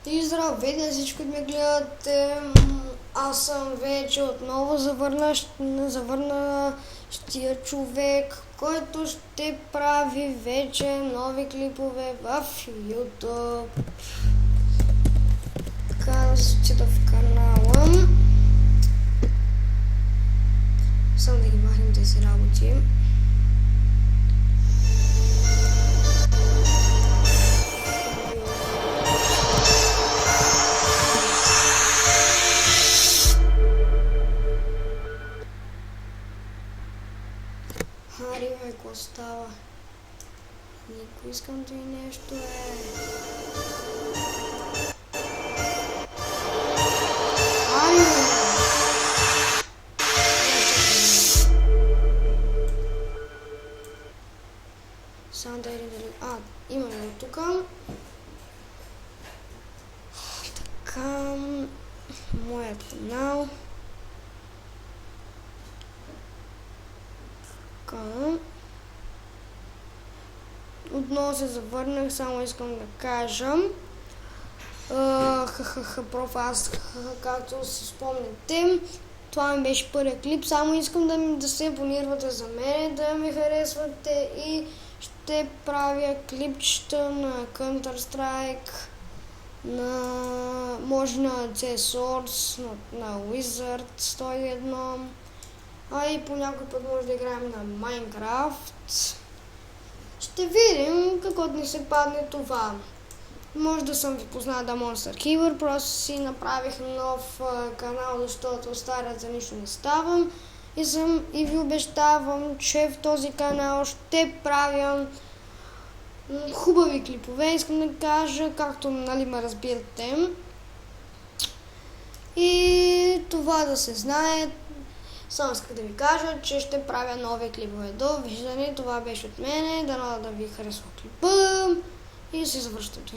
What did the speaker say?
И здравейте на всички, които ме гледате. Аз съм вече отново завърнащия човек, който ще прави вече нови клипове в YouTube. Така да се отида в канала. Само да ги махнем тези работи. Хари, какво става? Никой искам да и нещо Хари! Само да видим дали... имаме го тук. Така... Моят канал. Отново се завърнах, само искам да кажа. Аз, както си спомняте, това ми беше първият клип. Само искам да се абонирате за мен, да ме харесвате и ще правя клипчета на Counter-Strike, може на CS, на Wizard 101. И по някой път може да играем на Minecraft. Ще видим какво ни се падне това. Може да съм ви познал да Monster Keeper, просто си направих нов канал, защото старият за нищо не ставам. И ви обещавам, че в този канал ще правя хубави клипове, искам да кажа, както ме разбирате. И това да се знае. Само исках да ви кажа, че ще правя нови клипове. Довиждане, това беше от мене. Дано да ви харесва клипа и се завръщате.